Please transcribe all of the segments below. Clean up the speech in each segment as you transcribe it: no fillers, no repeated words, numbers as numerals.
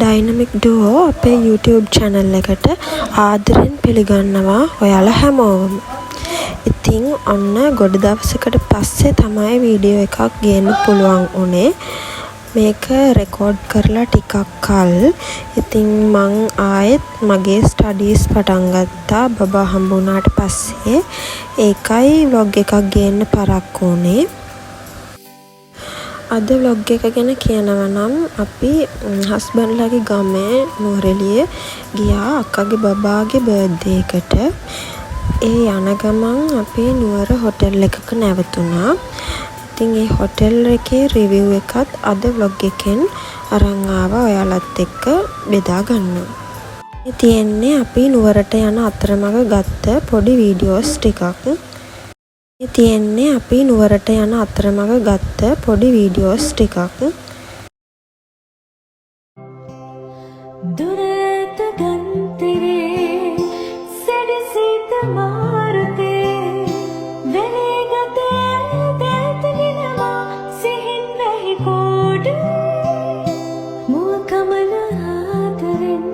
Dynamic ඩුවෝ අපේ YouTube channel එකට ආදරෙන් පිළිගන්නවා ඔයාලා හැමෝම. ඉතින් ඔන්න ගොඩ දවසකට පස්සේ තමයි වීඩියෝ එකක් ගේන්න පුළුවන් උනේ. මේක රෙකෝඩ් කරලා ටිකක් කල්. ඉතින් මං ආයෙත් මගේ ස්ටඩීස් පටන් ගත්තා බබා හම්බුනාට පස්සේ. ඒකයි vlog එකක් ගේන්න පරක්කු වුනේ. අද vlog එක ගැන කියනවා නම් අපි හස්බන්ඩ්ලාගේ ගමේ නුවරඑළිය ගියා අක්කගේ බබාගේ බර්ත්ඩේ එකට. ඒ යන ගමන් අපි නුවර හොටෙල් එකක නැවතුණා. ඉතින් ඒ හොටෙල් එකේ රිවිව් එකත් අද vlog එකෙන් අරන් ආවා ඔයාලත් එක්ක බෙදා ගන්න. මේ තියෙන්නේ අපි නුවරට යන අතරමඟ ගත්ත පොඩි වීඩියෝස් ටිකක්. තියෙන්නේ අපි නුවරට යන අතරමඟ ගත්ත පොඩි වීඩියෝස් ටිකක්. දුරට ගන්තරේ සැඩසිත මාරුතේ වෙලේගතේ දැල්තගෙනවා සිහින් වැහි කෝඩ මුවකමන ආදරෙන්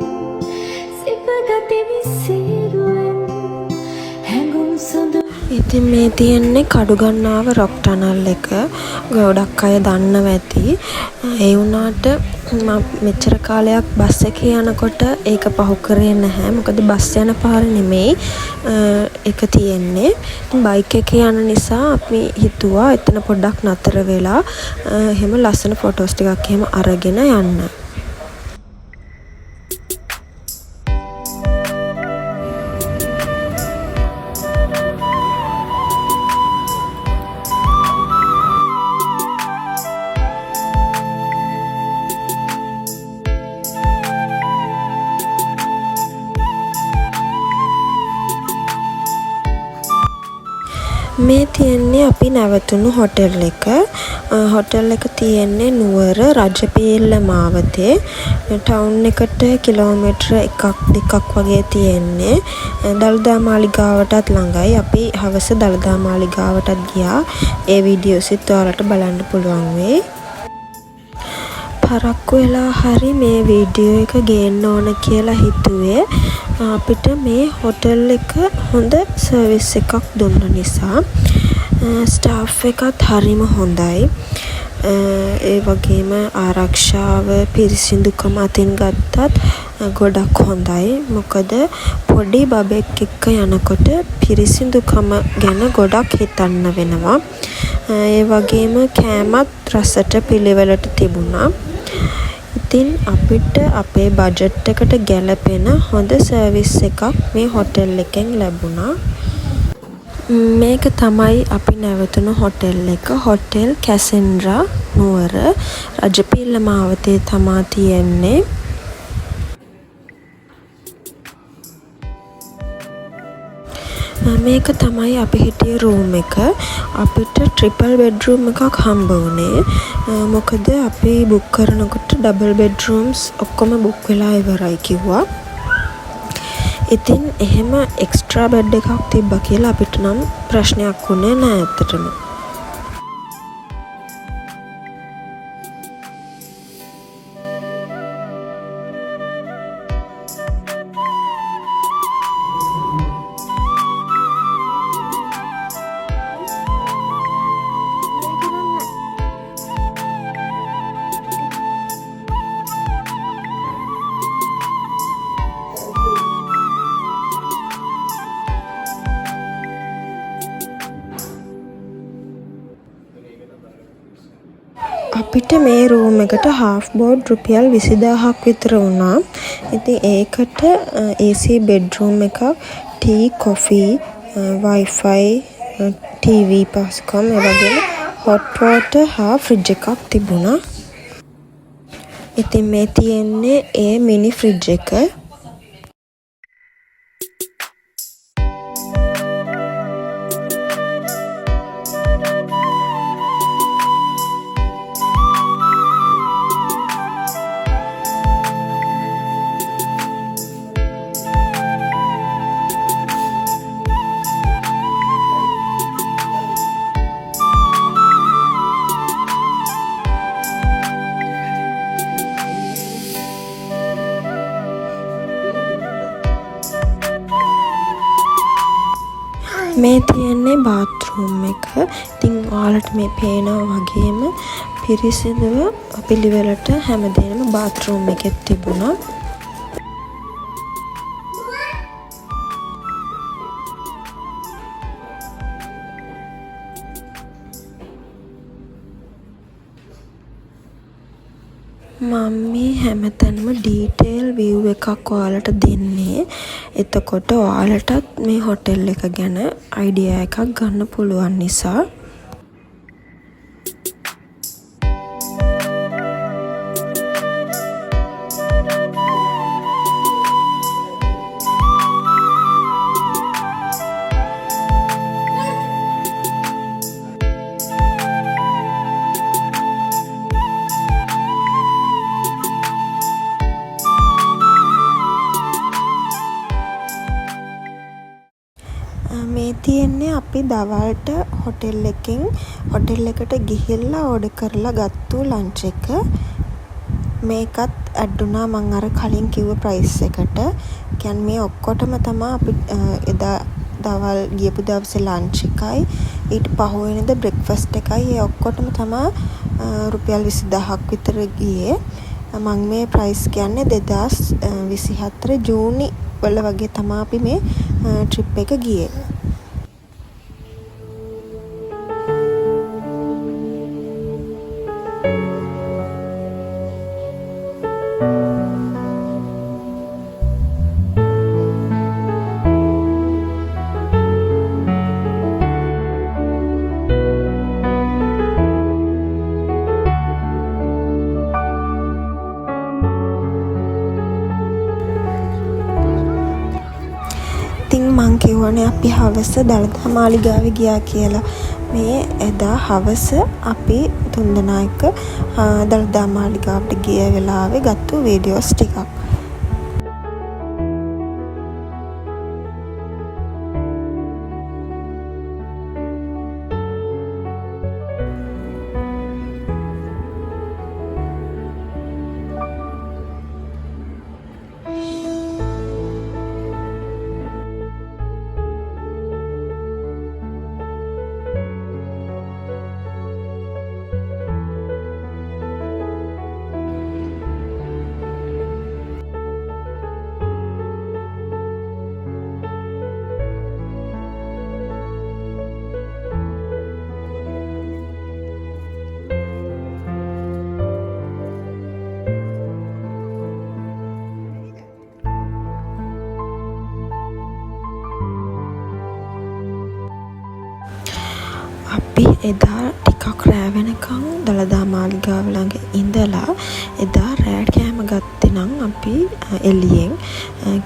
සිපගති විසීරුවෙන් හැඟුම් සුදු. ඉතින් මේ තියෙන්නේ කඩුගන්නාව රොක් ටනල් එක. ගොඩක් අය දන්නව ඇති. ඒ වුණාට මෙච්චර කාලයක් බස් එකේ යනකොට ඒක පහු කරේ නැහැ. මොකද බස් යන පාර නෙමෙයි ඒක තියෙන්නේ. බයික් එකේ යන නිසා අපි හිතුවා එතන පොඩ්ඩක් නතර වෙලා එහෙම ලස්සන ෆොටෝස් ටිකක් එහෙම අරගෙන යන්න. මේ තියෙන්නේ අපි නැවතුණු හොටෙල් එක. හොටෙල් එක තියෙන්නේ නුවර රජපිල්ල මාවතේ. ටවුන් එකට කිලෝමීටර 1-2ක් වගේ තියෙන්නේ. දළදා මාලිගාවටත් ළඟයි. අපි හවස දළදා මාලිගාවටත් ගියා. ඒ වීඩියෝසිත් ඔයාලට බලන්න පුළුවන් වෙයි. පරක්කු වෙලා හරි මේ වීඩියෝ එක ගේන්න ඕන කියලා හිතුවේ. අපිට මේ හොටෙල් එක හොඳ සර්විස් එකක් දුන්න නිසා. ස්ටාෆ් එකත් හරිම හොඳයි. ඒ වගේම ආරක්ෂාව පිරිසිදුකම අතින් ගත්තත් ගොඩක් හොඳයි. මොකද පොඩි බබෙක් එක්ක යනකොට පිරිසිදුකම ගැන ගොඩක් හිතන්න වෙනවා. ඒ වගේම කෑමත් රසට පිළිවෙලට තිබුණා. ඉතින් අපිට අපේ බජට් එකට ගැලපෙන හොඳ සර්විස් එකක් මේ හොටෙල් එකෙන් ලැබුණා. මේක තමයි අපි නැවතුණු හොටෙල් එක. හොටෙල් කැසෙන්ඩ්‍රා නුවර රජපිල්ල මාවතේ තමා තියෙන්නේ. මේක තමයි අපි හිටිය රූම් එක. අපිට ට්‍රිපල් බෙඩ්රූම් එකක් හම්බ වුණේ. මොකද අපි බුක් කරනකොට ඩබල් බෙඩ්රූම්ස් ඔක්කොම බුක් වෙලා ඉවරයි කිව්වා. ඉතින් එහෙම එක්ස්ට්‍රා බෙඩ් එකක් තිබ්බා කියලා අපිට නම් ප්‍රශ්නයක් වුණේ නෑ ඇත්තටම. අපිට මේ රූම් එකට හාෆ් බෝඩ් රුපියල් 20000ක් විතර වුණා. ඉතින් ඒකට AC බෙඩ්රූම් එකක්, ටී, කොෆි, වයිෆයි, TV පහසුකම් ඒ වගේම හොට් වෝටර් හා ෆ්‍රිජ් එකක් තිබුණා. ඉතින් මේ තියෙන්නේ ඒ මිනි ෆ්‍රිජ් එක. එක. ඉතින් ඔයාලට මේ පේනවා වගේම පිරිසිදුව පිළිවෙලට හැමදේම බාත්රූම් එකෙත් තිබුණා. මම මේ හැමතැනම ඩීටේල් view එකක් ඔයාලට දෙන්නේ. එතකොට ඔයාලටත් මේ හොටෙල් එක ගැන අයිඩියා එකක් ගන්න පුළුවන් නිසා. මේ තියෙන්නේ අපි දවල්ට හොටෙල් එකට ගිහිල්ලා ඕඩර් කරලා ගත්තු ලන්ච් එක. මේකත් ඇඩ් වුණා මං අර කලින් කිව්ව ප්‍රයිස් එකට. කියන්නේ මේ ඔක්කොටම තමයි අපි එදා දවල් ගියපු දවසේ ලන්ච් එකයි ඊට පහුවෙනිදා බ්‍රෙක්ෆාස්ට් එකයි ඒ ඔක්කොටම තමයි රුපියල් 20000ක් විතර ගියේ. මං මේ ප්‍රයිස් කියන්නේ 2024 ජූනි වල වගේ තමයි අපි මේ ට්‍රිප් එක ගියේ. ඉතින් මං කිව්වනේ අපි හවස දළදා මාලිගාවේ ගියා කියලා. මේ එදා හවස අපි තුන්දෙනා එක්ක දළදා මාලිගාවට ගිය වෙලාවේ ගත්තු වීඩියෝස් ටිකක්. අපි එදා ටිකක් රෑ වෙනකන් දළදා මාලිගාව ළඟ ඉඳලා එදා රෑ කෑම ගත්තේ නම් අපි එළියෙන්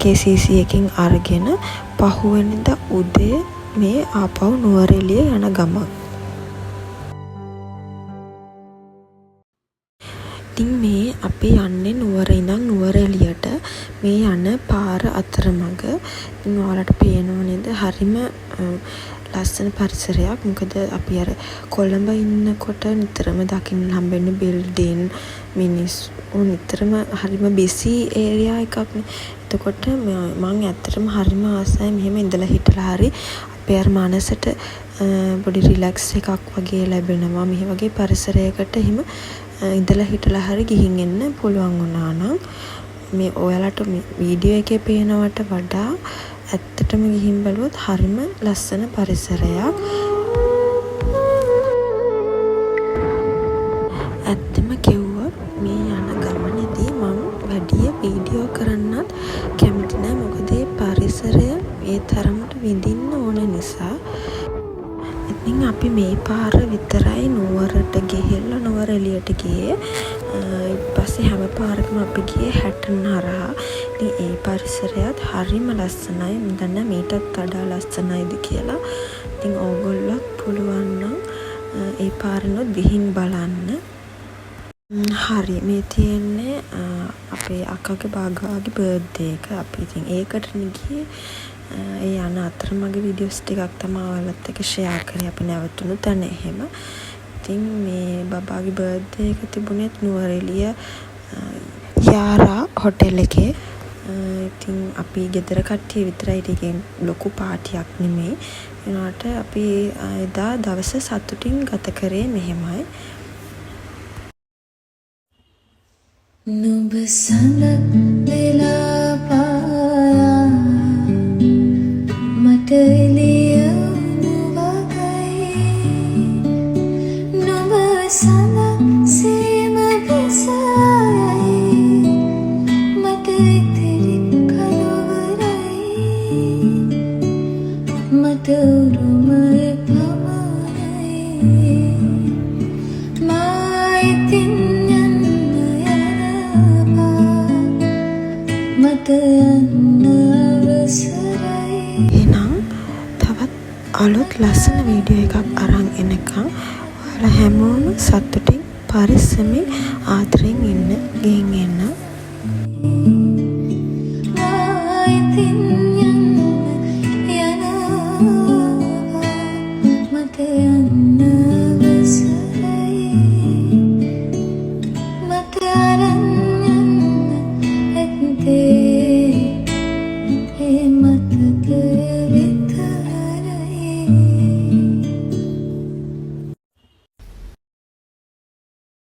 KCC එකකින් අරගෙන පහුවෙනිදා උදේ මේ ආපහු නුවරඑළිය යන ගමන්. ඉතින් මේ අපි යන්නේ නුවර ඉඳන් නුවරඑළියට. මේ යන පාර අතරමඟ ඉතින් ඔයාලට පේනව නේද? හරිම ලස්සන පරිසරයක්. මොකද අපි අර කොළඹ ඉන්නකොට නිතරම දකින්න හම්බෙන්න බිල්ඩින් මිනිස්සු නිතරම හරිම බිසි ඒරියා එකක් නේ. එතකොට මම ඇත්තටම හරිම ආසයි මෙහෙම ඉඳලා හිටලා හරි අපේ අර මනසට පොඩි රිලැක්ස් එකක් වගේ ලැබෙනවා. මෙහි වගේ පරිසරයකට එහෙම ඉඳලා හිටලා හරි ගිහින් එන්න පුළුවන් වුණා නම් මේ ඔයාලට වීඩියෝ එකේ පේනවට වඩා ඇත්තටම ගිහින් බලුවොත් හරිම ලස්සන පරිසරයක්. ඇත්තම කිව්වොත් මේ යන ගමනේදී මම වැඩි වීඩියෝ කරන්නත් කැමති නැහැ. මොකද මේ පරිසරය ඒ තරමට විඳින්න ඕන නිසා. ඉතින් අපි මේ පාර විතරයි නුවරට ගිහිල්ලා නුවරඑළියට ගියේ. ඊට පස්සේ හැම පාරකම අපි ගියේ හැටන් හරහා. ඉතින් ඒ පරිසරයත් හරිම ලස්සනයි. මම දන්නා මීටත් වඩා ලස්සනයිද කියලා. ඉතින් ඕගොල්ලෝ පුළුවන් නම් ඒ පාරනොත් ගිහින් බලන්න. හරි මේ තියෙන්නේ අපේ අක්කගේ බාගාගේ බර්ත්ඩේ එක. අපි ඉතින් ඒකට ගියේ. ඒ යන අතරමඟ වීඩියෝස් ටිකක් තමයි ඔයාලත් එක්ක ෂෙයා කරේ. අපි නැවතුණු තැන එහෙම. ඉතින් මේ බබාගේ බර්ත්ඩේ එක තිබුණේ නුවරඑළිය යාරා හොටෙල් එකේ. ඉතින් අපි ගෙදර කට්ටිය විතරයි. ඒකෙන් ලොකු පාටියක් නෙමෙයි. එනවාට අපි එදා දවස සතුටින් ගත කරේ මෙහෙමයි. නුඹ සඳ වෙලා පායා මට එළියනු වගයි නුඹ සඳ සීම බසයි මට ඉතිරි කලවරයි මට උරුමය පමණයි මා ඉතින් එහෙනම් තවත් අලුත් ලස්සන වීඩියෝ එකක් අරන් එනකම් ඔයාලා හැමෝම සතුටින් පරිස්සමින් ආදරෙන් ඉන්න ගෙන් එන්න